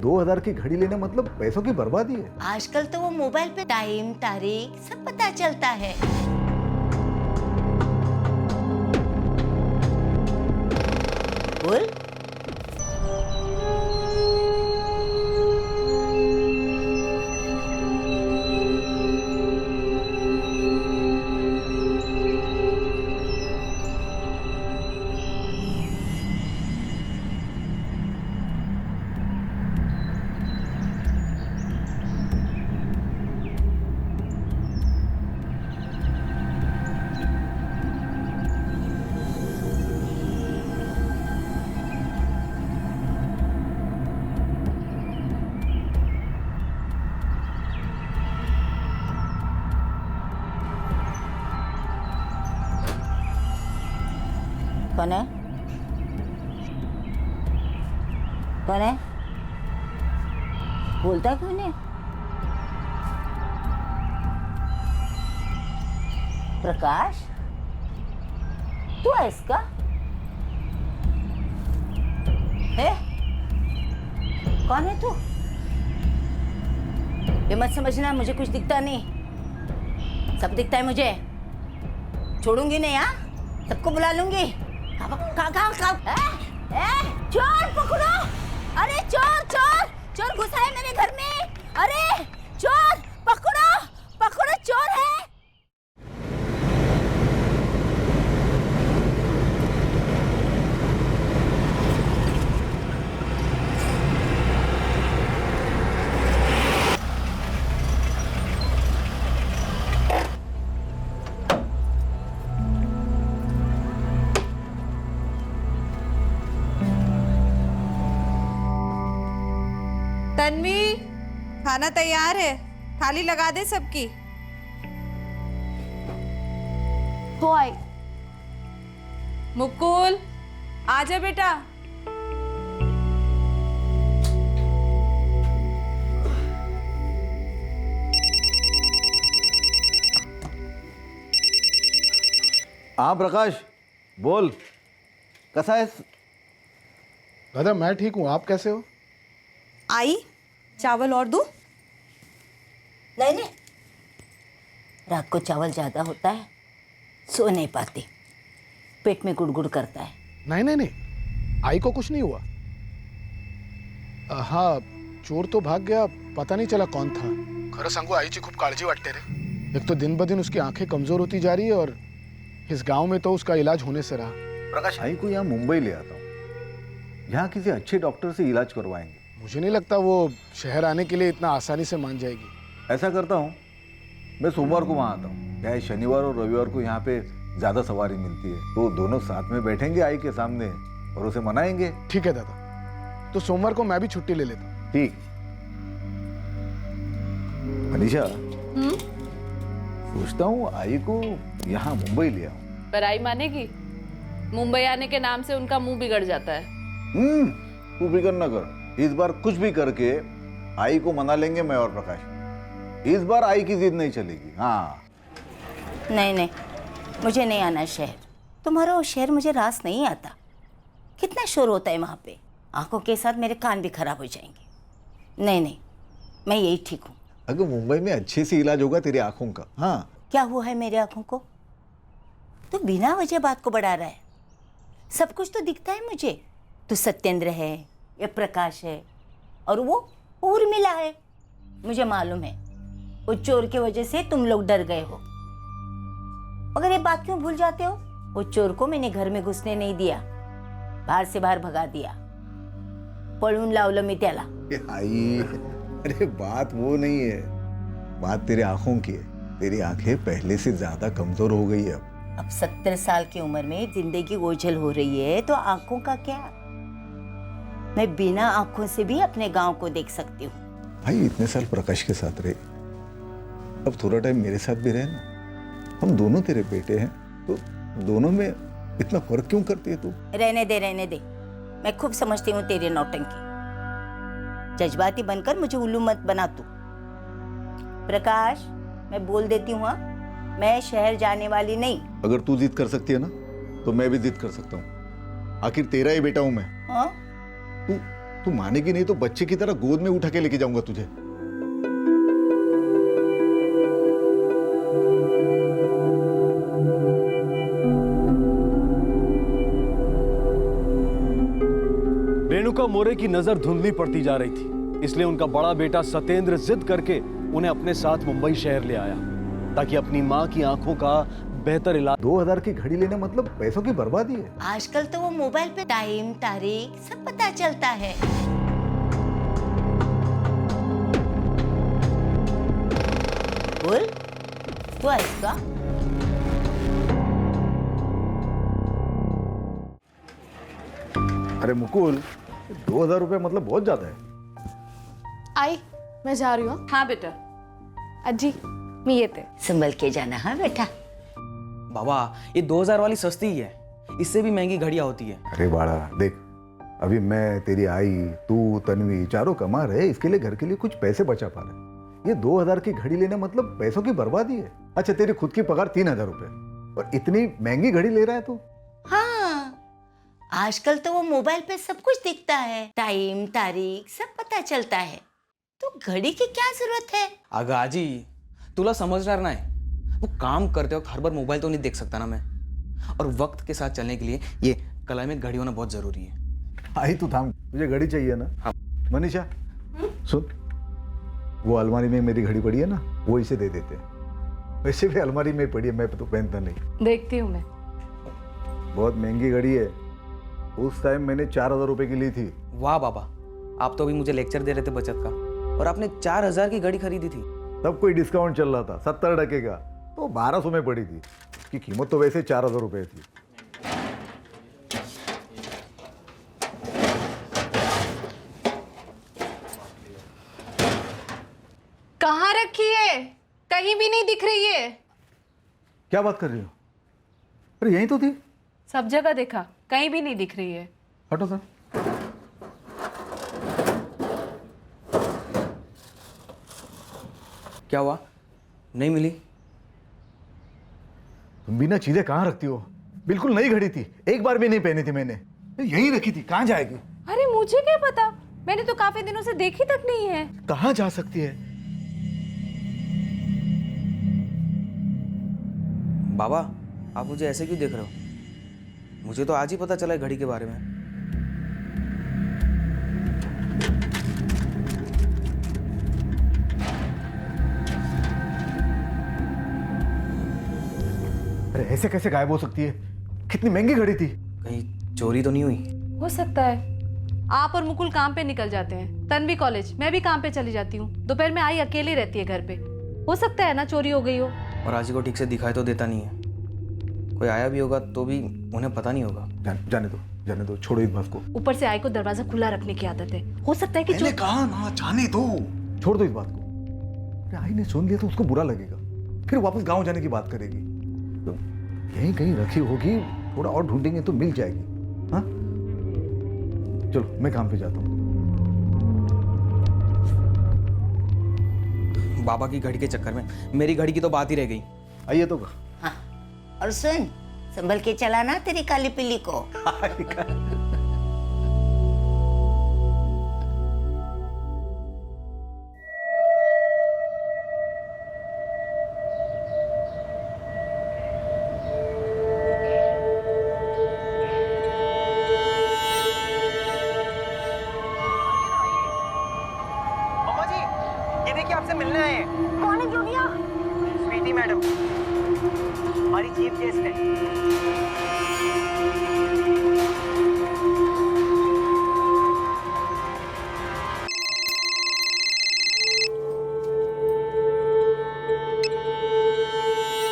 2000 की घड़ी लेने मतलब पैसों की बर्बादी है। आजकल तो वो मोबाइल पे टाइम तारीख सब पता चलता है। बोल। कौन है? कौन है? बोलता क्यों नहीं? प्रकाश, तू है इसका? है? कौन है तू? ये मत समझना मुझे कुछ दिखता नहीं, सब दिखता है मुझे। छोड़ूंगी नहीं, हाँ? सबको बुला लूंगी। चोर पकड़ो! अरे चोर चोर चोर घुसा है मेरे घर में। अरे चोर पकड़ो पकड़ो, चोर है। तन्वी, खाना तैयार है, थाली लगा दे सबकी। हो आई। मुकुल, आजा बेटा। हाँ प्रकाश, बोल, कैसा है? दादा मैं ठीक हूँ, आप कैसे हो? आई, चावल और दूं? नहीं नहीं, रात को चावल ज्यादा होता है, सो नहीं पाती, पेट में गुड़गुड़ करता है। नहीं नहीं नहीं, आई को कुछ नहीं हुआ। हाँ, चोर तो भाग गया, पता नहीं चला कौन था। खरं सांगू, आईची खूप काळजी वाटते रे। एक तो दिन ब दिन उसकी आंखें कमजोर होती जा रही है और इस गांव में तो उसका इलाज होने से रहा। प्रकाश, आई को यहाँ मुंबई ले आता हूँ, यहाँ किसी अच्छे डॉक्टर से इलाज करवाएंगे। मुझे नहीं लगता वो शहर आने के लिए इतना आसानी से मान जाएगी। ऐसा करता हूँ, मैं सोमवार को वहाँ आता हूँ। क्या है, शनिवार और रविवार को यहाँ पे ज्यादा सवारी मिलती है, तो दोनों साथ में बैठेंगे आई के सामने और उसे मनाएंगे। ठीक है दादा, तो सोमवार को मैं भी छुट्टी ले लेता हूँ। ठीक। मनीषा, सोचता हूँ आई को यहाँ मुंबई ले आऊं। पर आई मानेगी? मुंबई आने के नाम से उनका मुंह बिगड़ जाता है। तू फिक्र न कर, इस बार कुछ भी करके आई को मना लेंगे मैं और प्रकाश। इस बार आई की जिद नहीं चलेगी। हाँ नहीं नहीं, मुझे नहीं आना शहर। तुम्हारा वो शहर मुझे रास नहीं आता। कितना शोर होता है वहाँ पे, आंखों के साथ मेरे कान भी खराब हो जाएंगे। नहीं नहीं, मैं यही ठीक हूँ। अगर मुंबई में अच्छे से इलाज होगा तेरी आंखों का। हाँ, क्या हुआ है मेरी आंखों को? तो बिना वजह बात को बढ़ा रहा है। सब कुछ तो दिखता है मुझे। तू सत्येंद्र है, ये प्रकाश है, और वो उर्मिला है। मुझे मालूम है वो चोर की वजह से तुम लोग डर गए हो। मगर ये बात क्यों भूल जाते हो? वो चोर को मैंने घर में घुसने नहीं दिया, बाहर से बाहर भगा दिया। पळून लावलं मी त्याला। आई, अरे बात वो नहीं है, बात तेरी आंखों की है। तेरी आंखें पहले से ज्यादा कमजोर हो गई है अब 70 साल की उम्र में जिंदगी ओझल हो रही है, तो आंखों का क्या? मैं बिना आंखों से भी अपने गांव को देख सकती हूँ। भाई, इतने साल प्रकाश के साथ रहे, अब थोड़ा टाइम मेरे साथ भी रहे ना। हम दोनों तेरे बेटे हैं, तो दोनों में इतना फर्क क्यों करती है तू? रहने दे। मैं खूब समझती हूँ तेरी नौटंकी। जज्बाती बनकर मुझे उल्लू मत बना तू। प्रकाश, मैं बोल देती हूँ, हाँ, मैं शहर जाने वाली नहीं। अगर तू जिद कर सकती है ना, तो मैं भी जिद कर सकता हूँ। आखिर तेरा ही बेटा हूं मैं। हाँ? तू मानेगी नहीं तो बच्चे की तरह गोद में उठा के लेके जाऊंगा तुझे। रेणुका मोरे की नजर धुंधली पड़ती जा रही थी, इसलिए उनका बड़ा बेटा सत्येंद्र जिद करके उन्हें अपने साथ मुंबई शहर ले आया ताकि अपनी मां की आंखों का बेहतर इलाज। 2000 की घड़ी लेना मतलब पैसों की बर्बादी है। आजकल तो वो मोबाइल पे टाइम तारीख सब पता चलता है। बोल, तू आएगा? अरे मुकुल, 2000 रुपए मतलब बहुत ज्यादा है। आई मैं जा रही हूँ। हाँ बेटा। अज्जी मी येते. संभल के जाना हाँ बेटा। बाबा ये 2000 वाली सस्ती ही है, इससे भी महंगी घड़ियां होती है। अरे बाड़ा देख, अभी मैं, तेरी आई, तू, तन्वी चारों कमा रहे, इसके लिए घर के लिए कुछ पैसे बचा पा रहे। ये 2000 की घड़ी लेना मतलब पैसों की बर्बादी है। अच्छा तेरी खुद की पगार 3000 रुपए और इतनी महंगी घड़ी ले रहा है तू? हाँ, आजकल तो वो मोबाइल पे सब कुछ दिखता है, टाइम तारीख सब पता चलता है, तो घड़ी की क्या जरूरत है? अगं आजी तुला समजणार नाही, वो काम करते वक्त हर बार मोबाइल तो नहीं देख सकता ना मैं, और वक्त के साथ चलने के लिए ये कलाई में घड़ी होना बहुत जरूरी है। आई तू थाम, तुझे घड़ी चाहिए ना? हाँ। मनीषा सुन, वो अलमारी में मेरी घड़ी पड़ी है ना, वो इसे दे देते। वैसे भी अलमारी में पड़ी है, मैं तो पहनता नहीं। देखती हूँ मैं। बहुत महंगी घड़ी है, उस टाइम मैंने 4000 रुपए की ली थी। वाह बाबा, आप तो अभी मुझे लेक्चर दे रहे थे बचत का, और आपने 4000 की घड़ी खरीदी थी। तब कोई डिस्काउंट चल रहा था 70% का, तो 1200 में पड़ी थी। उसकी कीमत तो वैसे 4000 रुपए थी। कहाँ रखी है? कहीं भी नहीं दिख रही है। क्या बात कर रही हो? अरे यहीं तो थी। सब जगह देखा, कहीं भी नहीं दिख रही है। हटो सर। क्या हुआ, नहीं मिली? तुम बिना चीजें कहाँ रखती हो? बिल्कुल नई घड़ी थी, एक बार भी नहीं पहनी थी मैंने, यहीं रखी थी। कहाँ जाएगी? अरे मुझे क्या पता, मैंने तो काफी दिनों से देखी तक नहीं है। कहाँ जा सकती है? बाबा आप मुझे ऐसे क्यों देख रहे हो? मुझे तो आज ही पता चला है घड़ी के बारे में। अरे ऐसे कैसे गायब हो सकती है? कितनी महंगी घड़ी थी। कहीं चोरी तो नहीं हुई? हो सकता है। आप और मुकुल काम पे निकल जाते हैं, तन्वी कॉलेज, मैं भी काम पे चली जाती हूँ। दोपहर में आई अकेली रहती है घर पे, हो सकता है ना चोरी हो गई हो। और आज को ठीक से दिखाई तो देता नहीं है, कोई आया भी होगा तो भी उन्हें पता नहीं होगा। जाने दो, छोड़ो इस बात को। ऊपर से आई को दरवाजा खुला रखने की आदत है, हो सकता है कि मैंने कहा ना, जाने दो, छोड़ दो इस बात को। अरे आई ने सुन लिया तो उसको बुरा लगेगा, फिर वापस गांव जाने की बात करेगी। तो यहीं कहीं रखी होगी, थोड़ा और ढूंढेंगे तो मिल जाएगी। हाँ चलो मैं काम पे जाता हूँ। बाबा की घड़ी के चक्कर में मेरी घड़ी की तो बात ही रह गई। आइए तो। हाँ, और सुन, संभल के चलाना तेरी काली पिल्ली को। मम्मा जी, ये देखिए आपसे मिलने आए हैं। कौन है जूनिया? स्वीटी मैडम, हमारी चीफ गेस्ट है।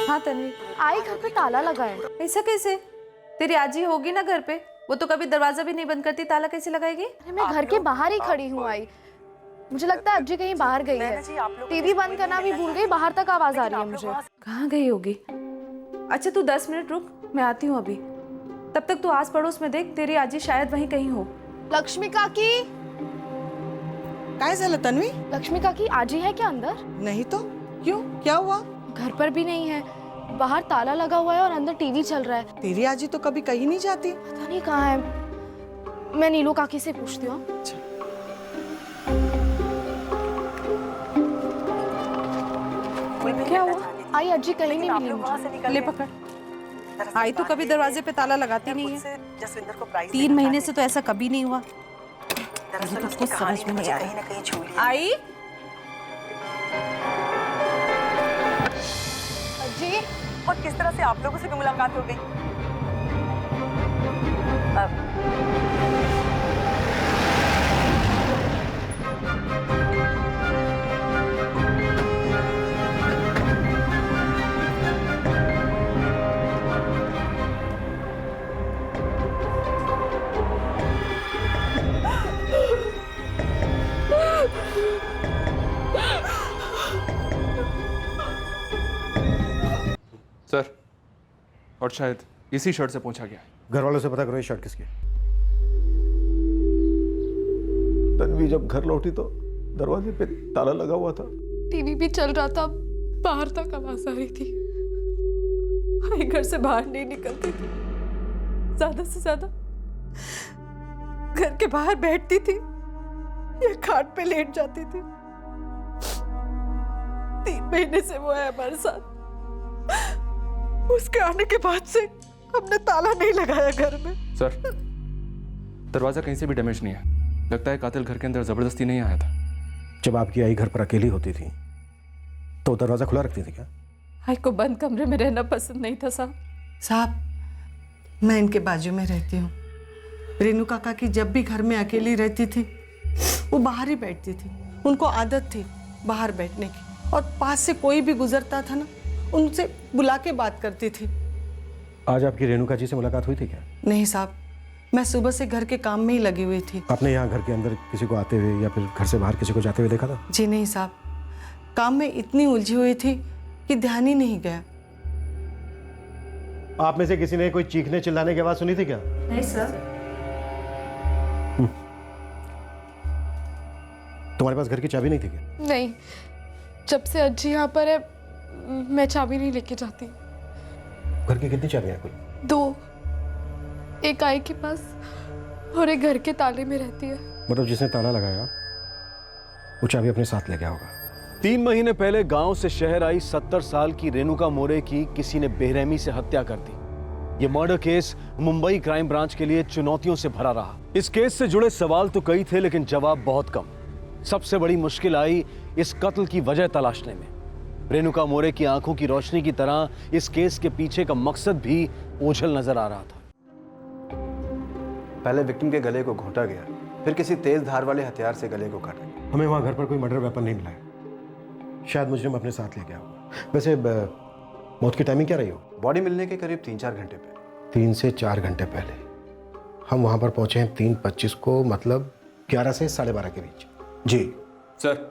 हाँ तन्वी। आई घर पे ताला लगा है। ऐसा कैसे? तेरी आजी होगी ना घर पे, वो तो कभी दरवाजा भी नहीं बंद करती, ताला कैसे लगाएगी? अरे मैं घर के बाहर ही खड़ी हूँ आई, मुझे लगता है अज्जी कहीं बाहर गई है। टीवी बंद करना भी भूल गई, बाहर तक आवाज आ रही है मुझे। कहाँ गई होगी? अच्छा तू 10 मिनट रुक, मैं आती हूँ अभी। तब तक तू आस पड़ोस में देख, तेरी आजी शायद वहीं कहीं हो। लक्ष्मी काकी, काय झालं तन्वी? लक्ष्मी काकी आजी है क्या अंदर? नहीं तो क्यों, क्या हुआ? घर पर भी नहीं है, बाहर ताला लगा हुआ है और अंदर टीवी चल रहा है। तेरी आजी तो कभी कहीं नहीं जाती। पता नहीं कहाँ है, मैं नीलू काकी से पूछती हूँ। अज्जी कहीं नहीं मिली मुझे। ले पकड़। आई तो कभी दरवाजे पे ताला लगाती नहीं है। 3 महीने से तो ऐसा कभी नहीं हुआ। दरअसल उसको समझ में नहीं आया, कहीं ना कहीं छू लिया। आई अज्जी और किस तरह से आप लोगों से भी मुलाकात हो गई? सर, और शायद इसी शर्ट से पूछा गया है। घर वालों से पता करो ये शर्ट किसकी है। तन्वी जब घर लौटी तो दरवाजे पे ताला लगा हुआ था। टीवी भी चल रहा था, बाहर तक आवाज आ रही थी। आई घर से बाहर नहीं निकलती थी, ज्यादा से ज्यादा घर के बाहर बैठती थी या खाट पे लेट जाती थी। 3 महीने से वो है हमारे साथ। उसके आने के बाद से हमने ताला नहीं लगाया घर में। सर, दरवाजा कहीं से भी डैमेज नहीं है। लगता है कातिल घर के अंदर जबरदस्ती नहीं आया था। जब आपकी आई घर पर अकेली होती थी तो दरवाजा खुला रखती थी क्या? आई को बंद कमरे में रहना पसंद नहीं था साहब। साहब, मैं इनके बाजू में रहती हूँ। रेनू काका की जब भी घर में अकेली रहती थी वो बाहर ही बैठती थी। उनको आदत थी बाहर बैठने की, और पास से कोई भी गुजरता था ना, उनसे बुला के बात करती थी। आज आपकी रेणुका जी से मुलाकात हुई थी क्या? नहीं साहब, मैं सुबह से घर के काम में ही लगी हुई थी। आपने यहाँ घर के अंदर किसी को आते हुए या फिर घर से बाहर किसी को जाते हुए देखा था? जी नहीं साहब, काम में इतनी उलझी हुई थी कि ध्यान ही नहीं गया। आप में से किसी ने कोई चीखने चिल्लाने की आवाज सुनी थी क्या? नहीं सर। तुम्हारे पास घर की चाबी नहीं थी क्या? नहीं, जब से अज्जी यहाँ पर है मैं चाबी नहीं लेके जाती। घर की कितनी चाबियां हैं कुल? 2, एक आई के पास और एक घर के ताले में रहती है। मतलब जिसने ताला लगाया वो चाबी अपने साथ ले गया होगा। 3 महीने पहले गांव से शहर आई 70 साल की रेणुका मोरे की किसी ने बेरहमी से हत्या कर दी। ये murder case Mumbai crime branch के लिए चुनौतियों से भरा रहा। इस केस से जुड़े सवाल तो कई थे, लेकिन जवाब बहुत कम। सबसे बड़ी मुश्किल आई इस कत्ल की वजह तलाशने में। रेणुका मोरे की आंखों की रोशनी की तरह इस केस के पीछे का मकसद भी ओझल नजर आ रहा था। पहले विक्टिम के गले को घोंटा गया, फिर किसी तेज धार वाले हथियार से गले को काटा गया। हमें वहां घर पर कोई मर्डर वेपन नहीं मिला है। शायद मुजरिम अपने साथ ले गया होगा। वैसे मौत की टाइमिंग क्या रही हो? बॉडी मिलने के करीब 3-4 घंटे पहले। 3 से 4 घंटे पहले। हम वहां पर पहुंचे हैं 3:25 को, मतलब 11 से 12:30 के बीच। जी सर,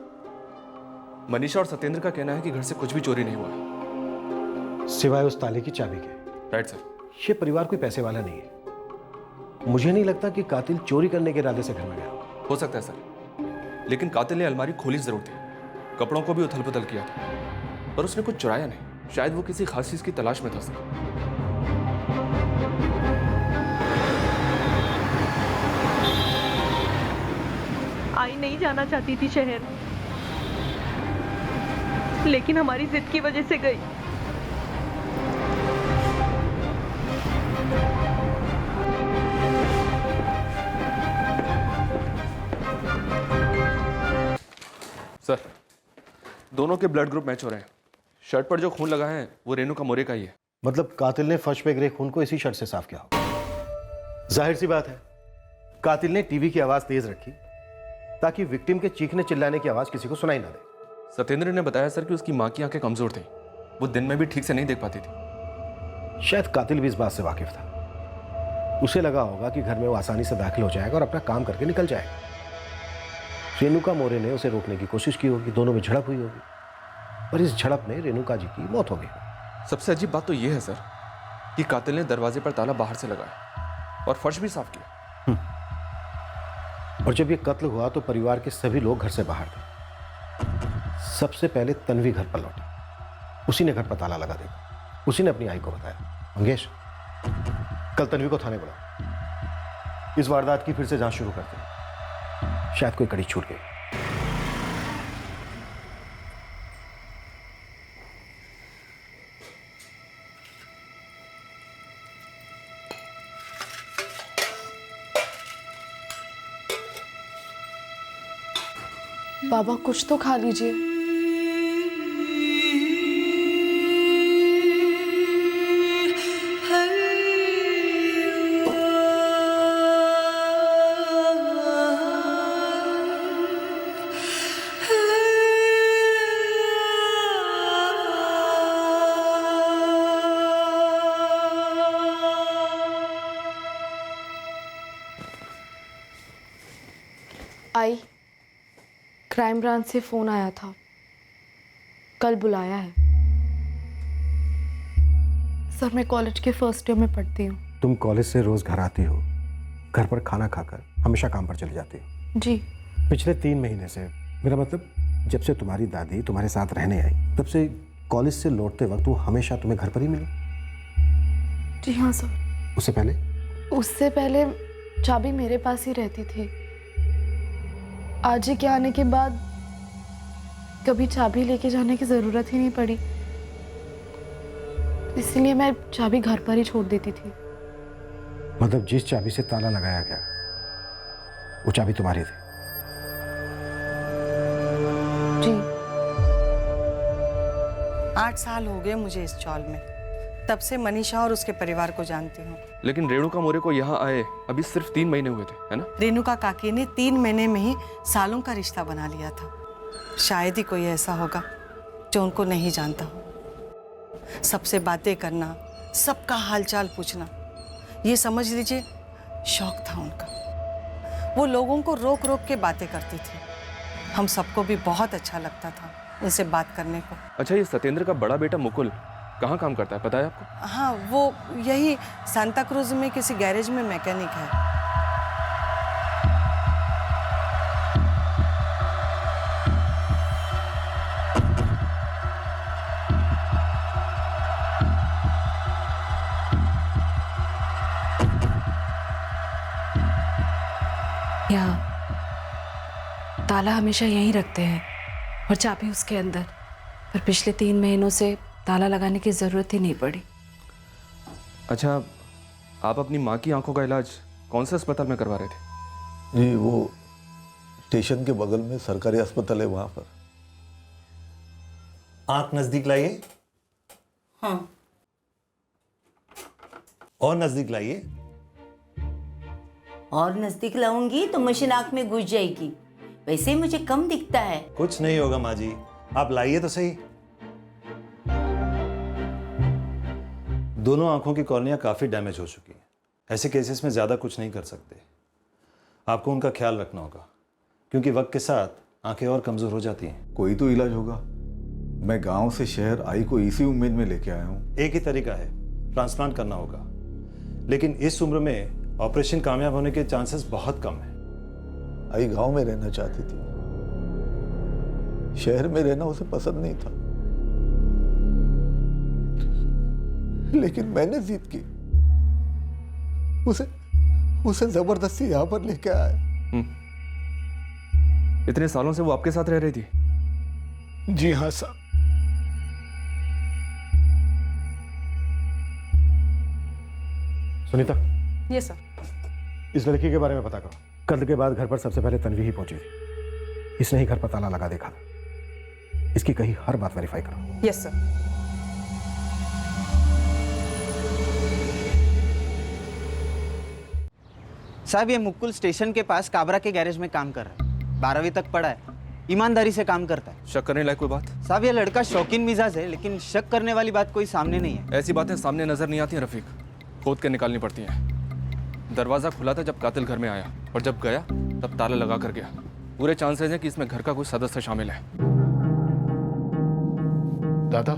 मनीषा और सत्येंद्र का कहना है कि घर से कुछ भी चोरी नहीं हुआ है, सिवाय उस ताले की चाबी के। Right sir. ये परिवार कोई पैसे वाला नहीं है। मुझे नहीं लगता कि कातिल चोरी करने के इरादे से घर में गया। हो सकता है सर, लेकिन कातिल ने अलमारी खोली जरूर थी, कपड़ों को भी उथल पुथल किया था, पर उसने कुछ चुराया नहीं। शायद वो किसी खास चीज की तलाश में था सर। आई नहीं जाना चाहती थी शहर, लेकिन हमारी जिद की वजह से गई। सर, दोनों के ब्लड ग्रुप मैच हो रहे हैं। शर्ट पर जो खून लगा है वो रेणुका मोरे का ही है। मतलब कातिल ने फर्श पे गिरे खून को इसी शर्ट से साफ किया होगा। जाहिर सी बात है, कातिल ने टीवी की आवाज तेज रखी ताकि विक्टिम के चीखने चिल्लाने की आवाज किसी को सुनाई ना दे। सत्येंद्र ने बताया सर कि उसकी माँ की आंखें कमजोर थी, वो दिन में भी ठीक से नहीं देख पाती थी। शायद कातिल भी इस बात से वाकिफ था। उसे लगा होगा कि घर में वो आसानी से दाखिल हो जाएगा और अपना काम करके निकल जाएगा। रेणुका मोरे ने उसे रोकने की कोशिश की होगी, दोनों में झड़प हुई होगी, और इस झड़प में रेणुका जी की मौत हो गई। सबसे अजीब बात तो यह है सर कि कातिल ने दरवाजे पर ताला बाहर से लगाया और फर्श भी साफ किया। और जब ये कत्ल हुआ तो परिवार के सभी लोग घर से बाहर थे। सबसे पहले तन्वी घर पर लौटी। उसी ने घर पर ताला लगा दिया। उसी ने अपनी आई को बताया। मंगेश, कल तन्वी को थाने बुला। इस वारदात की फिर से जांच शुरू करते हैं। शायद कोई कड़ी छूट गई। बाबा कुछ तो खा लीजिए। आई, क्राइम ब्रांच से फोन आया था, कल बुलाया है। सर मैं कॉलेज के फर्स्ट ईयर में पढ़ती हूँ। तुम कॉलेज से रोज घर आती हो, घर पर खाना खाकर हमेशा काम पर चली जाती हो। जी। पिछले 3 महीने से, मेरा मतलब जब से तुम्हारी दादी तुम्हारे साथ रहने आई, तब से कॉलेज से लौटते वक्त वो हमेशा तुम्हें घर पर ही मिली? जी हाँ सर। उससे पहले? उससे पहले चाबी मेरे पास ही रहती थी। आज ही के आने के बाद कभी चाबी लेके जाने की ज़रूरत ही नहीं पड़ी, इसलिए मैं चाबी घर पर ही छोड़ देती थी। मतलब जिस चाबी से ताला लगाया गया वो चाबी तुम्हारी थी? जी। 8 साल हो गए मुझे इस चौल में, तब से मनीषा और उसके परिवार को जानती हूँ। लेकिन रेणुका मोरे को यहाँ आए अभी सिर्फ 3 महीने हुए थे, है ना? रेणुका काकी ने 3 महीने में ही सालों का रिश्ता बना लिया था। शायद ही कोई ऐसा होगा जो उनको नहीं जानता हो। सबसे बातें करना, सबका हालचाल पूछना, ये समझ लीजिए शौक था उनका। वो लोगों को रोक रोक के बातें करती थी। हम सबको भी बहुत अच्छा लगता था उनसे बात करने को। अच्छा, ये सत्येंद्र का बड़ा बेटा मुकुल कहाँ काम करता है, पता है आपको? हाँ, वो यही सांता क्रूज में किसी गैरेज में मैकेनिक है। यहाँ ताला हमेशा यहीं रखते हैं और चाबी उसके अंदर, पर पिछले 3 महीनों से ताला लगाने की ज़रूरत ही नहीं पड़ी। अच्छा, आप अपनी माँ की आंखों का इलाज कौन से अस्पताल में करवा रहे थे? जी, वो स्टेशन के बगल में सरकारी अस्पताल है, वहाँ पर। आंख नजदीक लाइए। हाँ। और नजदीक लाइए। और नजदीक लाऊंगी तो मशीन आंख में घुस जाएगी। वैसे मुझे कम दिखता है। कुछ नहीं होगा माँ जी, आप लाइए तो सही। दोनों आंखों की कॉर्निया काफी डैमेज हो चुकी है। ऐसे केसेस में ज्यादा कुछ नहीं कर सकते। आपको उनका ख्याल रखना होगा, क्योंकि वक्त के साथ आंखें और कमजोर हो जाती हैं। कोई तो इलाज होगा। मैं गांव से शहर आई को इसी उम्मीद में लेके आया हूँ। एक ही तरीका है, ट्रांसप्लांट करना होगा। लेकिन इस उम्र में ऑपरेशन कामयाब होने के चांसेस बहुत कम है। आई गांव में रहना चाहती थी, शहर में रहना उसे पसंद नहीं था, लेकिन मैंने जिद की। उसे जबरदस्ती यहां पर लेके आया। इतने सालों से वो आपके साथ रह रही थी? जी हाँ साहब। सुनीता। ये सर। इस लड़की के बारे में पता करो। कल के बाद घर पर सबसे पहले तन्वी ही पहुंची थी। इसने ही घर पर ताला लगा देखा। इसकी कही हर बात वेरीफाई करो। Yes sir. साहब, ये मुकुल स्टेशन के पास काबरा के गैरेज में काम कर रहा है। 12वीं तक पढ़ा है, ईमानदारी से काम करता है। शक करने लायक कोई बात? साहब, ये लड़का शौकीन मिजाज है, लेकिन शक करने वाली बात कोई सामने नहीं है। ऐसी बातें सामने नजर नहीं आती हैं रफीक, खोद के निकालनी पड़ती हैं। दरवाजा खुला था जब कातिल घर में आया, और जब गया तब ताला लगा कर गया। पूरे चांसेस हैं कि इसमें घर का कोई सदस्य शामिल है। दादा,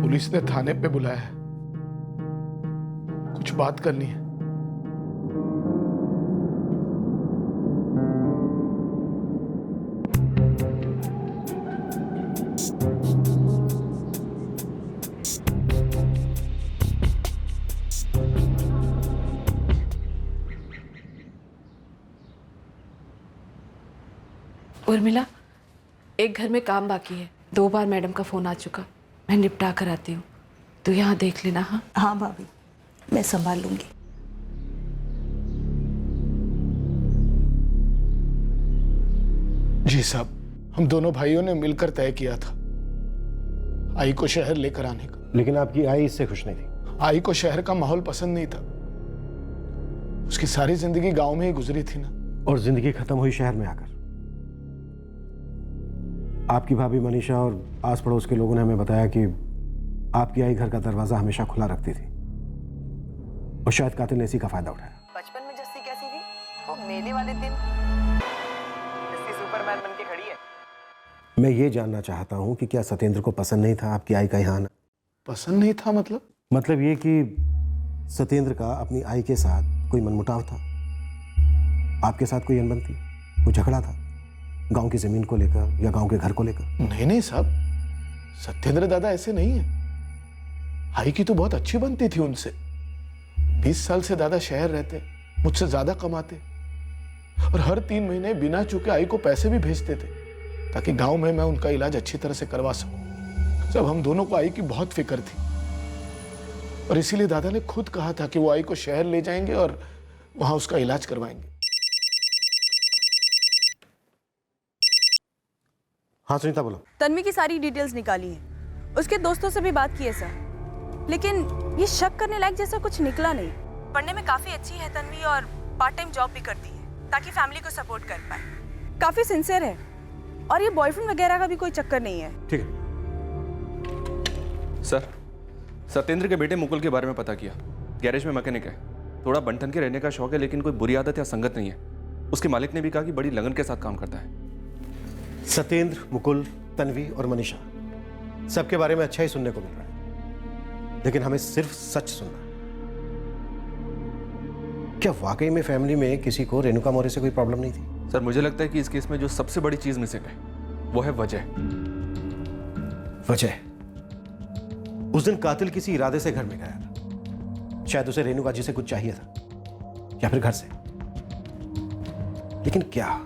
पुलिस ने थाने पे बुलाया है, कुछ बात करनी है। उर्मिला, एक घर में काम बाकी है। 2 बार मैडम का फोन आ चुका, मैं निपटा कर आती हूँ। तू यहाँ देख लेना। हाँ हाँ भाभी, मैं संभाल लूंगी। जी साहब, हम दोनों भाइयों ने मिलकर तय किया था आई को शहर लेकर आने का। लेकिन आपकी आई इससे खुश नहीं थी। आई को शहर का माहौल पसंद नहीं था। उसकी सारी जिंदगी गांव में ही गुजरी थी ना। और जिंदगी खत्म हुई शहर में आकर। आपकी भाभी मनीषा और आस पड़ोस के लोगों ने हमें बताया कि आपकी आई घर का दरवाजा हमेशा खुला रखती थी और शायद कातिल ने इसी का फायदा उठाया। बचपन में जस्सी कैसी थी? वो मेले वाले दिन जस्सी सुपरमैन बन के खड़ी है। मैं ये जानना चाहता हूं कि क्या सत्येंद्र को पसंद नहीं था आपकी आई का यहाँ आना? पसंद नहीं था मतलब ये कि सत्येंद्र का अपनी आई के साथ कोई मनमुटाव था, आपके साथ कोई अनबन थी, कोई झगड़ा था गांव की जमीन को लेकर या गांव के घर को लेकर? नहीं साहब, सत्येंद्र दादा ऐसे नहीं है। आई की तो बहुत अच्छी बनती थी उनसे। 20 साल से दादा शहर रहते, मुझसे ज्यादा कमाते और हर 3 महीने बिना चुके आई को पैसे भी भेजते थे ताकि गांव में मैं उनका इलाज अच्छी तरह से करवा सकूं। जब हम दोनों को आई की बहुत फिक्र थी और इसीलिए दादा ने खुद कहा था कि वो आई को शहर ले जाएंगे और वहां उसका इलाज करवाएंगे। हाँ सुनीता बोलो। तन्वी की सारी डिटेल्स निकाली हैं, उसके दोस्तों से भी बात की है सर, लेकिन ये शक करने लायक जैसा कुछ निकला नहीं। पढ़ने में काफी अच्छी है तन्वी और पार्ट टाइम जॉब भी करती है ताकि फैमिली को सपोर्ट कर पाए। काफी सिंसियर है और ये बॉयफ्रेंड वगैरह का भी कोई चक्कर नहीं है। ठीक है सर, सत्येंद्र के बेटे मुकुल के बारे में पता किया। गैरेज में मैकेनिक है, थोड़ा बनठन के रहने का शौक है, लेकिन कोई बुरी आदत या संगत नहीं है। उसके मालिक ने भी कहा कि बड़ी लगन के साथ काम करता है। सत्येंद्र, मुकुल, तन्वी और मनीषा सबके बारे में अच्छा ही सुनने को मिल रहा है, लेकिन हमें सिर्फ सच सुनना है। क्या वाकई में फैमिली में किसी को रेणुका मौर्य से कोई प्रॉब्लम नहीं थी? सर, मुझे लगता है कि इस केस में जो सबसे बड़ी चीज मिसिंग है वो है वजह। वजह? उस दिन कातिल किसी इरादे से घर में गया था। शायद उसे रेणुका जी से कुछ चाहिए था या फिर घर से, लेकिन क्या?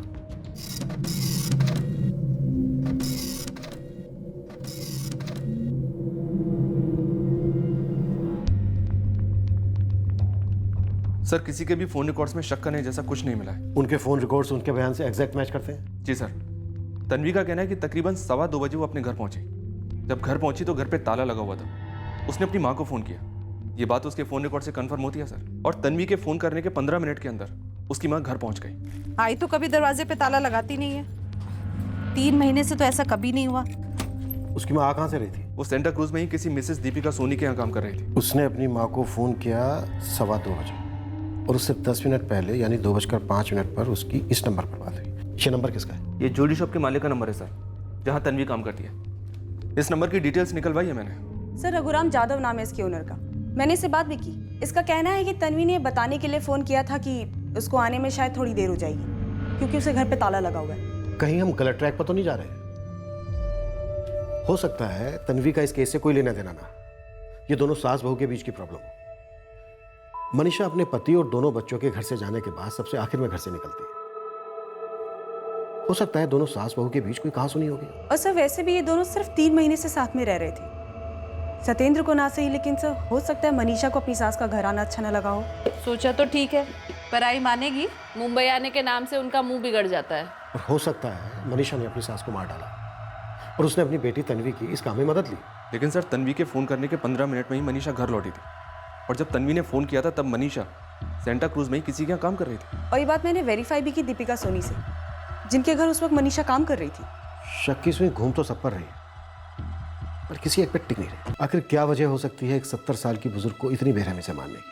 सर, किसी के भी फोन रिकॉर्ड्स में शक करने जैसा कुछ नहीं मिला है। उनके फोन रिकॉर्ड्स उनके बयान से एग्जैक्ट मैच करते हैं? जी सर। तन्वी का कहना है कि तकरीबन 2:15 बजे वो अपने घर पहुंची। जब घर पहुंची तो घर पे ताला लगा हुआ था। उसने अपनी मां को फोन किया। ये बात उसके फोन रिकॉर्ड से कंफर्म होती है सर। और तन्वी के फोन करने के 15 मिनट के अंदर उसकी मां घर पहुंच गई। आई तो कभी दरवाजे पे ताला लगाती नहीं है। 3 महीने से तो ऐसा कभी नहीं हुआ। उसकी माँ कहाँ से रही थी? वो सेंटा क्रूज में ही किसी मिसेस दीपिका सोनी के यहाँ काम कर रही थी। उसने अपनी माँ को फोन किया 2:15 बजे और उससे 10 मिनट पहले यानी 2:05 पर उसकी इस नंबर पर बात हुई। ये नंबर किसका है? ये ज्वेलरी शॉप के मालिक का नंबर है सर, जहाँ तन्वी काम करती है। इस नंबर की डिटेल्स निकलवाई है मैंने। सर, रघुराम जाधव नाम है इसके ओनर का। मैंने इससे बात भी की। इसका कहना है कि तन्वी ने बताने के लिए फोन किया था कि उसको आने में शायद थोड़ी देर हो जाएगी क्योंकि उसे घर पे ताला लगा हुआ है। कहीं हम गलत ट्रैक पर तो नहीं जा रहे? हो सकता है तन्वी का इस केस से कोई लेना देना ना, ये दोनों सास बहू के बीच की प्रॉब्लम हो। मनीषा अपने पति और दोनों बच्चों के घर से जाने के बाद सबसे आखिर में घर से निकलती है। हो सकता है दोनों सास बहू के बीच कोई कहासुनी होगी। और सर, वैसे भी ये दोनों सिर्फ 3 महीने से साथ में रह रहे थे। सत्येंद्र को ना सही, लेकिन सर हो सकता है मनीषा को अपनी सास का घर आना अच्छा न लगा हो। सोचा तो ठीक है, पर आई मानेगी? मुंबई आने के नाम से उनका मुंह बिगड़ जाता है। और हो सकता है मनीषा ने अपनी सास को मार डाला और उसने अपनी बेटी तन्वी की इस काम में मदद ली। लेकिन सर, तन्वी के फोन करने के 15 मिनट में ही मनीषा घर लौटी थी और जब तन्वी ने फोन किया था तब मनीषा सेंटा क्रूज में ही किसी के यहाँ काम कर रही थी। और ये बात मैंने वेरीफाई भी की दीपिका सोनी से, जिनके घर उस वक्त मनीषा काम कर रही थी। शक की सुई घूम तो सब पर रही पर किसी एक पे टिक नहीं रही। आखिर क्या वजह हो सकती है एक 70 साल की बुजुर्ग को इतनी बेरहमी से मारने की?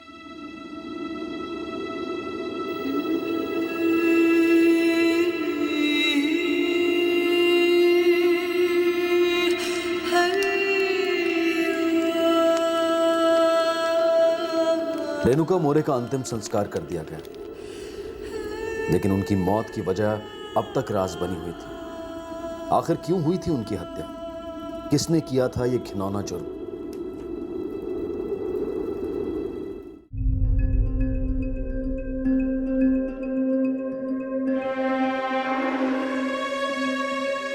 रेणुका मौर्य का अंतिम संस्कार कर दिया गया, लेकिन उनकी मौत की वजह अब तक राज बनी हुई थी। आखिर क्यों हुई थी उनकी हत्या? किसने किया था यह घिनौना जुर्म?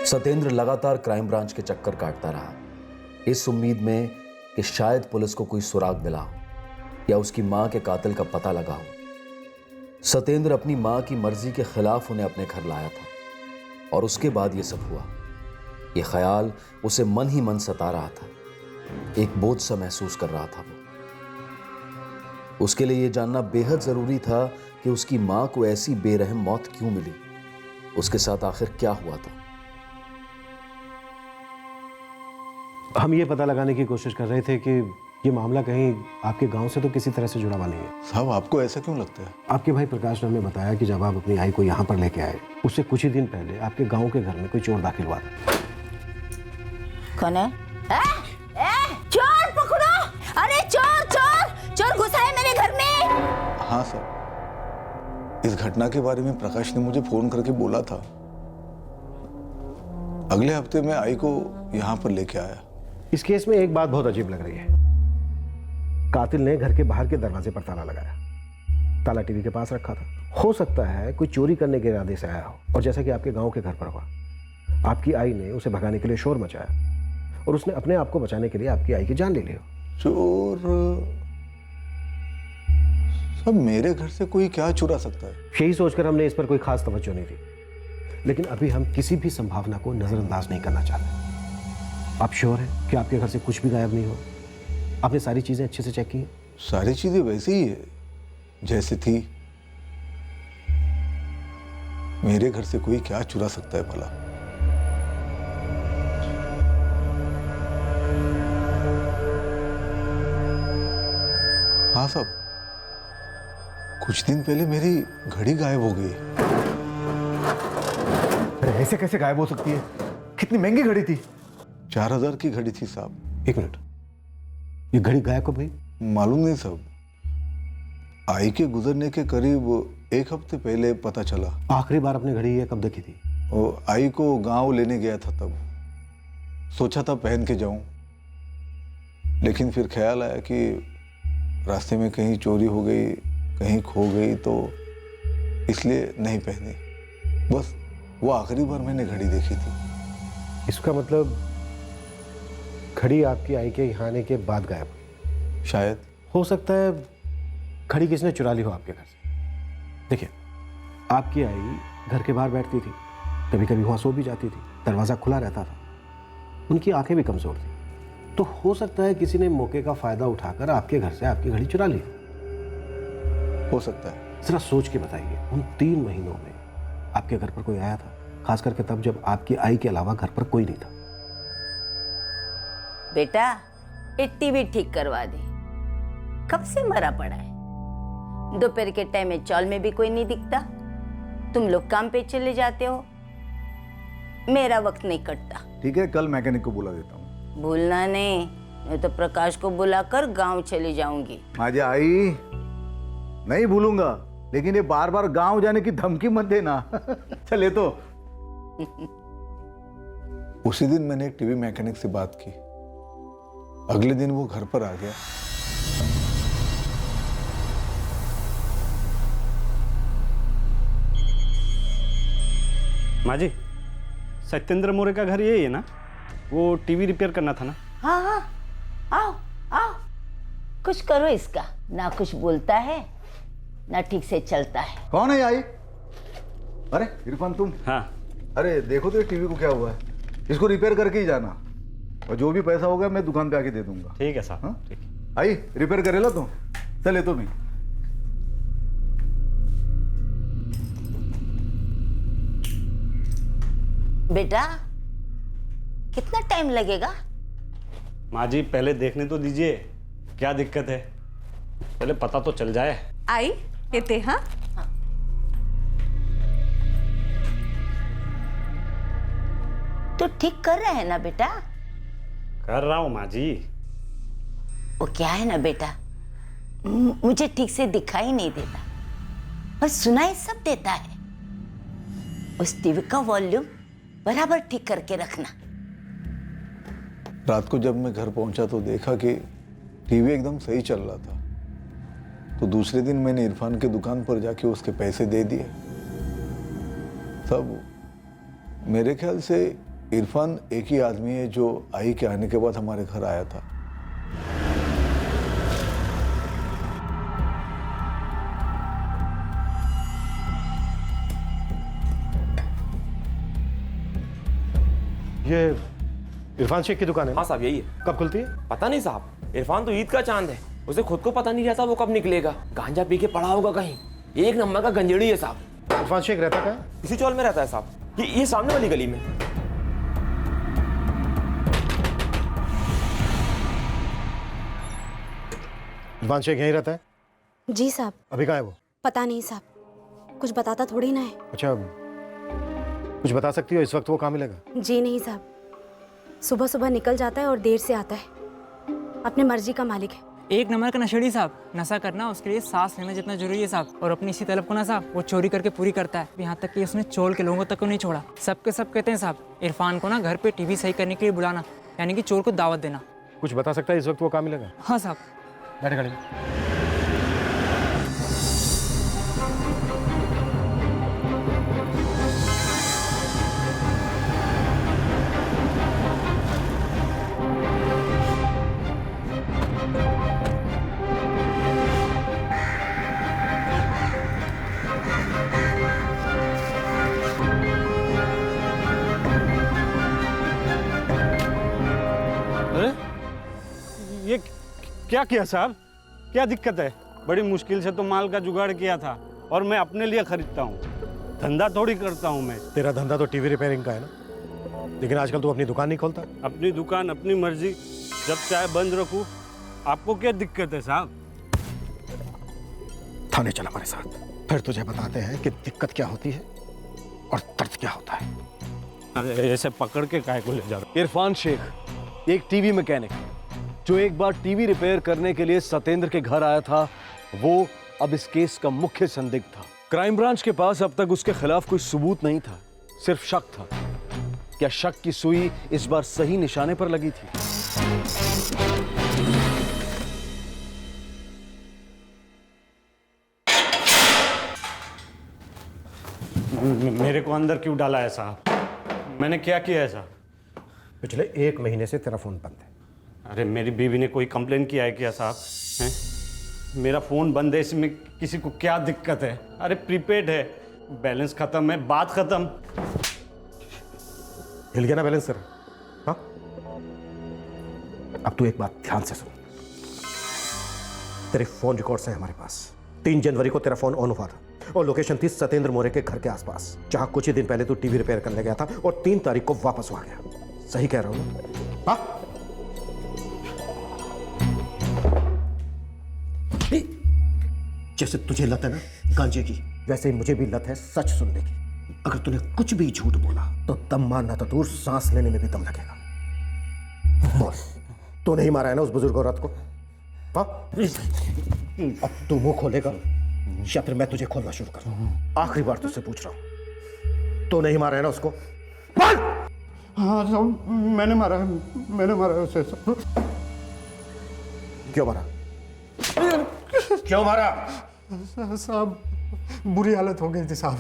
सत्येंद्र लगातार क्राइम ब्रांच के चक्कर काटता रहा, इस उम्मीद में कि शायद पुलिस को कोई सुराग मिला हो या उसकी मां के कातिल का पता लगा हो। सत्येंद्र अपनी मां की मर्जी के खिलाफ उन्हें अपने घर लाया था और उसके बाद ये सब हुआ। ये ख्याल उसे मन ही मन सता रहा था। एक बोझ सा महसूस कर रहा था वो। उसके लिए ये जानना बेहद जरूरी था कि उसकी मां को ऐसी बेरहम मौत क्यों मिली, उसके साथ आखिर क्या हुआ था। हम ये पता लगाने की कोशिश कर रहे थे कि ये मामला कहीं आपके गांव से तो किसी तरह से जुड़ा हुआ नहीं है। साहब आपको ऐसा क्यों लगता है? आपके भाई प्रकाश ने हमें बताया कि जब आप अपनी आई को यहाँ पर लेके आए, उससे कुछ ही दिन पहले आपके गांव के घर में कोई चोर दाखिल हुआ था। कौन है? चोर पकड़ो! अरे चोर चोर चोर घुसा है मेरे घर में। हाँ सर, इस घटना के बारे में प्रकाश ने मुझे फोन करके बोला था। अगले हफ्ते में आई को यहाँ पर लेके आया। इस केस में एक बात बहुत अजीब लग रही है। कातिल ने घर के बाहर के दरवाजे पर ताला लगाया, ताला टीवी के पास रखा था। हो सकता है कोई चोरी करने के इरादे से आया हो, और जैसा कि आपके गांव के घर पर हुआ, आपकी आई ने उसे भगाने के लिए शोर मचाया और उसने अपने आप को बचाने के लिए आपकी आई की जान ले ली हो। चोर सब मेरे घर से कोई क्या चुरा सकता है? यही सोचकर हमने इस पर कोई खास तवज्जो नहीं दी, लेकिन अभी हम किसी भी संभावना को नजरअंदाज नहीं करना चाहते। आप श्योर हैं कि आपके घर से कुछ भी गायब नहीं हो? आपने सारी चीजें अच्छे से चेक की हैं? सारी चीजें वैसे ही है जैसे थी। मेरे घर से कोई क्या चुरा सकता है भला? हाँ साहब, कुछ दिन पहले मेरी घड़ी गायब हो गई। अरे ऐसे कैसे गायब हो सकती है? कितनी महंगी घड़ी थी? 4000 की घड़ी थी साहब। एक मिनट, ये घड़ी गायब कब हुई? मालूम नहीं साहब, आई के गुजरने के करीब 1 हफ्ते पहले पता चला। आखिरी बार अपनी घड़ी ये कब देखी थी? और आई को गांव लेने गया था, तब सोचा था पहन के जाऊं, लेकिन फिर ख्याल आया कि रास्ते में कहीं चोरी हो गई, कहीं खो गई, तो इसलिए नहीं पहनी। बस वो आखिरी बार मैंने घड़ी देखी थी। इसका मतलब घड़ी आपकी आई के यहाँ आने के बाद गायब हुई? शायद। हो सकता है घड़ी किसने चुरा ली हो आपके घर से। देखिए, आपकी आई घर के बाहर बैठती थी, कभी कभी वहाँ सो भी जाती थी, दरवाज़ा खुला रहता था, उनकी आंखें भी कमज़ोर थी, तो हो सकता है किसी ने मौके का फ़ायदा उठाकर आपके घर से आपकी घड़ी चुरा ली हो सकता है। ज़रा सोच के बताइए, उन 3 महीनों में आपके घर पर कोई आया था? खास करके तब जब आपकी आई के अलावा घर पर कोई नहीं था। बेटा, ये टीवी ठीक करवा दे, कब से मरा पड़ा है। दोपहर के टाइम में चौल में भी कोई नहीं दिखता। तुम लोग काम पे चले जाते हो, मेरा वक्त नहीं कटता। ठीक है, कल मैकेनिक को बुला देता हूँ। भूलना नहीं, मैं तो प्रकाश को बुलाकर गांव चली जाऊंगी। आज आई नहीं भूलूंगा, लेकिन ये बार बार गांव जाने की धमकी मत देना। चले तो। उसी दिन मैंने एक टीवी मैकेनिक से बात की। अगले दिन वो घर पर आ गया। माँ जी, सत्येंद्र मोरे का घर यही है ना? वो टीवी रिपेयर करना था ना? हाँ हाँ, आओ आओ, कुछ करो इसका। ना कुछ बोलता है, ना ठीक से चलता है। कौन है आई? अरे इरफान तुम? हाँ। अरे देखो तो टीवी को क्या हुआ है, इसको रिपेयर करके ही जाना, और जो भी पैसा होगा मैं दुकान पे आके दे दूंगा। ठीक है साहब। हाँ? आई रिपेयर करेला तो चले तो भी। बेटा, कितना टाइम लगेगा? माँ जी, पहले देखने तो दीजिए, क्या दिक्कत है, पहले पता तो चल जाए। आई येते। हाँ, तो ठीक कर रहे हैं ना बेटा? कर रहा हूँ माँ जी। वो क्या है ना बेटा, मुझे ठीक से दिखाई नहीं देता, पर सुनाई सब देता है। उस टीवी का वॉल्यूम बराबर ठीक करके रखना। रात को जब मैं घर पहुंचा तो देखा कि टीवी एकदम सही चल रहा था, तो दूसरे दिन मैंने इरफान के दुकान पर जाके उसके पैसे दे दिए। सब मेरे ख्याल से इरफान एक ही आदमी है जो आई के आने के बाद हमारे घर आया था। ये इरफान शेख की दुकान है? हाँ साहब यही है। कब खुलती है? पता नहीं साहब, इरफान तो ईद का चांद है, उसे खुद को पता नहीं रहता वो कब निकलेगा। गांजा पी के पड़ा होगा कहीं, एक नंबर का गंजेड़ी है साहब। इरफान शेख रहता कहाँ? इसी चौल में रहता है साहब, ये सामने वाली गली में। इरफान शेख यहीं रहता है? जी साहब। अभी कहाँ है वो? पता नहीं साहब, कुछ बताता थोड़ी ना है। अच्छा, कुछ बता सकती हो इस वक्त वो कहाँ मिलेगा? जी नहीं साहब, सुबह सुबह निकल जाता है और देर से आता है, अपने मर्जी का मालिक है। एक नंबर का नशेड़ी साहब। नशा करना उसके लिए सांस लेना जितना जरूरी है साहब, और अपनी इसी तलब को ना साहब वो चोरी करके पूरी करता है। यहाँ तक कि उसने चोल के लोगों तक को नहीं छोड़ा। सबके सब कहते हैं साहब, इरफान को ना घर पे टीवी सही करने के लिए बुलाना, यानी कि चोर को दावत देना। कुछ बता सकता है इस वक्त वो कहाँ मिलेगा? हाँ साहब। बैठ गाड़ी में। ये क्या किया साहब? क्या दिक्कत है? बड़ी मुश्किल से तो माल का जुगाड़ किया था, और मैं अपने लिए खरीदता हूँ, धंधा थोड़ी करता हूँ मैं। तेरा धंधा तो टीवी रिपेयरिंग का है ना, लेकिन आजकल तू अपनी दुकान नहीं खोलता। अपनी दुकान अपनी मर्जी, जब चाहे बंद रखूँ। आपको क्या दिक्कत है साहब? थाने चला हमारे साथ, फिर तुझे बताते हैं कि दिक्कत क्या होती है और दर्द क्या होता है। अरे ऐसे पकड़ के काय को ले जा रहा? इरफान शेख एक टीवी मैकेनिक जो एक बार टीवी रिपेयर करने के लिए सत्येंद्र के घर आया था, वो अब इस केस का मुख्य संदिग्ध था। क्राइम ब्रांच के पास अब तक उसके खिलाफ कोई सबूत नहीं था, सिर्फ शक था। क्या शक की सुई इस बार सही निशाने पर लगी थी? मेरे को अंदर क्यों डाला है साहब? मैंने क्या किया है साहब? पिछले 1 महीने से तेरा फोन बंद है। अरे मेरी बीवी ने कोई कंप्लेन किया है क्या साहब? हैं? मेरा फोन बंद है, इसमें किसी को क्या दिक्कत है? अरे प्रीपेड है, बैलेंस खत्म है, बात खत्म। हिल गया ना बैलेंस तेरा? हाँ? अब तू एक बात ध्यान से सुन, तेरे फोन रिकॉर्ड्स हैं हमारे पास। 3 जनवरी को तेरा फोन ऑन हुआ था और लोकेशन थी सत्येंद्र मोरे के घर के आसपास, जहां कुछ ही दिन पहले तू टीवी रिपेयर करने गया था और 3 तारीख को वापस आ गया। सही कह रहा हूं ना? हाँ? जैसे तुझे लत है ना गांजे की, वैसे ही मुझे भी लत है सच सुनने की। अगर तूने कुछ भी झूठ बोला तो दम मारना तो दूर, सांस लेने में भी दम लगेगा। बोल, तू नहीं मारा है ना उस बुजुर्ग औरत को? हाँ? अब तू मुंह खोलेगा या फिर मैं तुझे खोलना शुरू करूं? आखिरी बार तुझसे पूछ रहा हूं, तो नहीं मारा है ना उसको? बोल! हाँ साहब, मैंने मारा है उसे। क्यों मारा? क्यों मारा? साहब बुरी हालत हो गई थी साहब,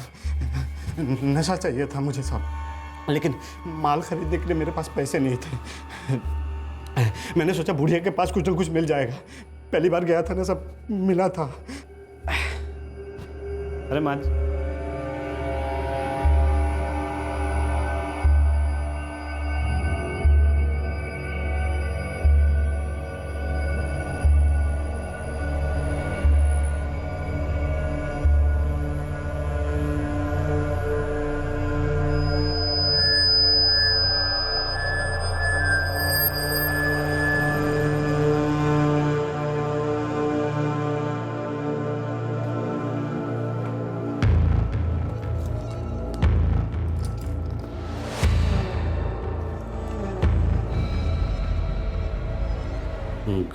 नशा चाहिए था मुझे साहब, लेकिन माल खरीदने के लिए मेरे पास पैसे नहीं थे। मैंने सोचा बुढ़िया के पास कुछ न कुछ मिल जाएगा, पहली बार गया था ना, सब मिला था। अरे मान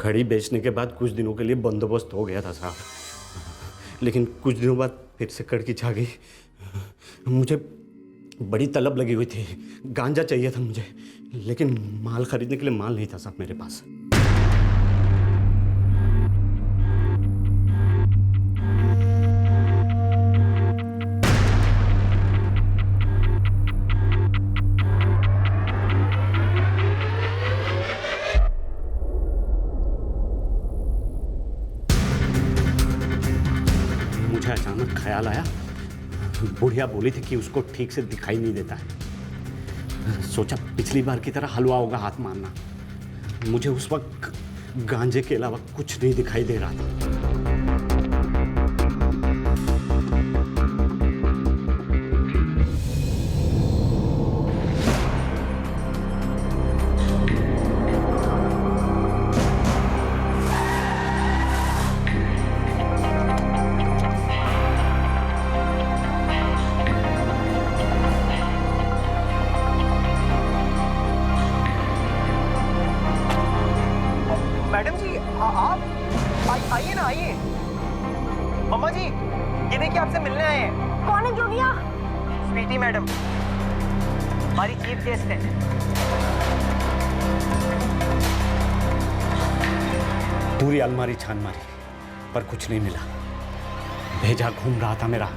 घड़ी बेचने के बाद कुछ दिनों के लिए बंदोबस्त हो गया था साहब, लेकिन कुछ दिनों बाद फिर से कड़की छा गई। मुझे बड़ी तलब लगी हुई थी, गांजा चाहिए था मुझे, लेकिन माल खरीदने के लिए माल नहीं था साहब मेरे पास। मुझे अचानक ख्याल आया, बुढ़िया बोली थी कि उसको ठीक से दिखाई नहीं देता है। सोचा पिछली बार की तरह हलवा होगा हाथ मारना। मुझे उस वक्त गांजे के अलावा कुछ नहीं दिखाई दे रहा था। मैडम जी आप आइए ना, आइए। मम्मा जी, ये देखिए आपसे मिलने आए हैं। कौन है जोगिया? स्वीटी मैडम, हमारी चीफ गेस्ट है। पूरी अलमारी छान मारी पर कुछ नहीं मिला। भेजा घूम रहा था मेरा।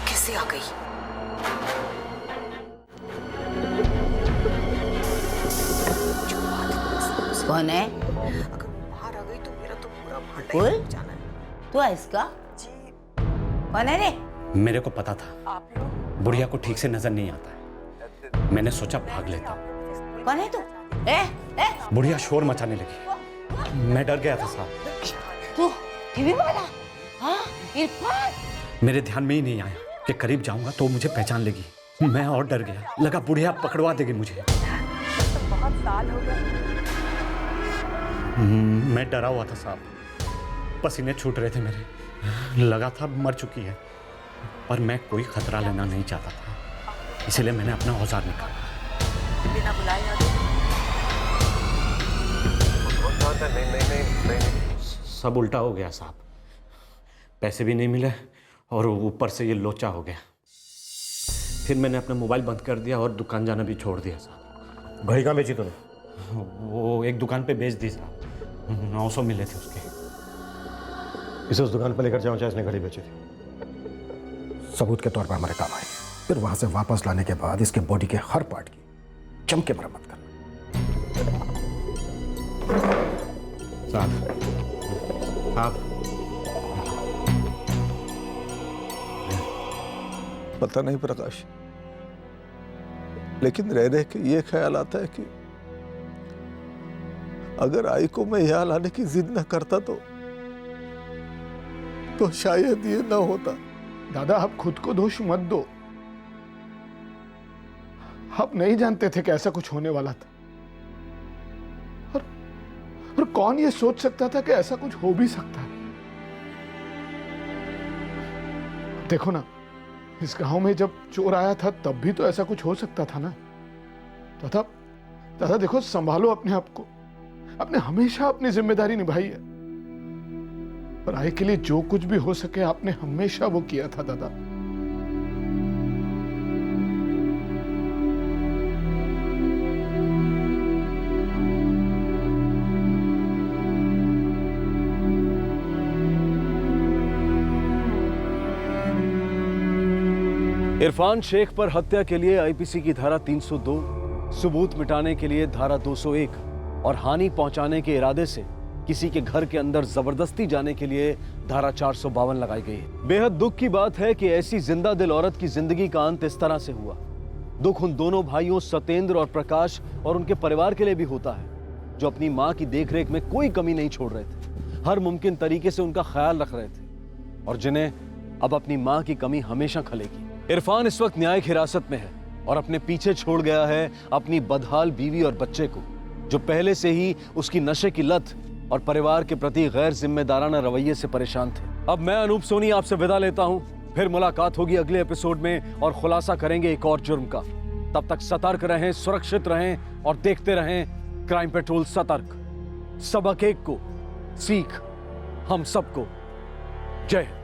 कैसे आ गई? कौन है? अगर बाहर आ गई तो मेरा तो पूरा भांडा बोल, ही जाना है। तू है इसका? कौन है रे? मेरे को पता था बुढ़िया को ठीक से नजर नहीं आता है। मैंने सोचा भाग लेता हूँ। कौन है तू? ए? बुढ़िया शोर मचाने लगी। मैं डर गया था साहब। तू टीवी वाला? हाँ, इरफान। मेरे ध्यान में ही नहीं आया कि करीब जाऊंगा तो मुझे पहचान लेगी। मैं और डर गया, लगा बुढ़िया पकड़वा देगी मुझे। तो बहुत साल हो गए। मैं डरा हुआ था साहब, पसीने छूट रहे थे मेरे। लगा था मर चुकी है, पर मैं कोई खतरा लेना नहीं चाहता था, इसलिए मैंने अपना औजार निकाला। बिना बुलाए आ गए। नहीं। सब उल्टा हो गया साहब। पैसे भी नहीं मिले और ऊपर से ये लोचा हो गया। फिर मैंने अपना मोबाइल बंद कर दिया और दुकान जाना भी छोड़ दिया साहब। घड़ी कहाँ बेची तूने? वो एक दुकान पे बेच दी साहब। 900 मिले थे उसके। इसे उस दुकान पर लेकर जाओ जहाँ इसने घड़ी बेची थी। सबूत के तौर पर हमारे काम आएगी। फिर वहां से वापस लाने के बाद इसके बॉडी के हर पार्ट की जम के मरम्मत करना। साहब पता नहीं प्रकाश, लेकिन रह रह के ये ख्याल आता है कि अगर आई को मैं यहाँ लाने की जिद न करता तो शायद ये न होता। दादा, आप खुद को दोष मत दो। आप नहीं जानते थे कि ऐसा कुछ होने वाला था। और कौन ये सोच सकता था कि ऐसा कुछ हो भी सकता है। देखो ना, इस गांव में जब चोर आया था तब भी तो ऐसा कुछ हो सकता था ना। दादा देखो, संभालो अपने आप को। आपने हमेशा अपनी जिम्मेदारी निभाई है और आय के लिए जो कुछ भी हो सके आपने हमेशा वो किया था दादा। इरफान शेख पर हत्या के लिए आईपीसी की धारा 302, सबूत मिटाने के लिए धारा 201 और हानि पहुंचाने के इरादे से किसी के घर के अंदर जबरदस्ती जाने के लिए धारा 452 लगाई गई है। बेहद दुख की बात है कि ऐसी जिंदा दिल औरत की जिंदगी का अंत इस तरह से हुआ। दुख उन दोनों भाइयों सत्येंद्र और प्रकाश और उनके परिवार के लिए भी होता है, जो अपनी मां की देखरेख में कोई कमी नहीं छोड़ रहे थे, हर मुमकिन तरीके से उनका ख्याल रख रहे थे और जिन्हें अब अपनी मां की कमी हमेशा खलेगी। इरफान इस वक्त न्यायिक हिरासत में है और अपने पीछे छोड़ गया है अपनी बदहाल बीवी और बच्चे को, जो पहले से ही उसकी नशे की लत और परिवार के प्रति गैर जिम्मेदाराना रवैये से परेशान थे। अब मैं अनूप सोनी आपसे विदा लेता हूं। फिर मुलाकात होगी अगले एपिसोड में और खुलासा करेंगे एक और जुर्म का। तब तक सतर्क रहें, सुरक्षित रहें और देखते रहें क्राइम पेट्रोल सतर्क। सबक एक को सीख हम सबको। जय हिंद।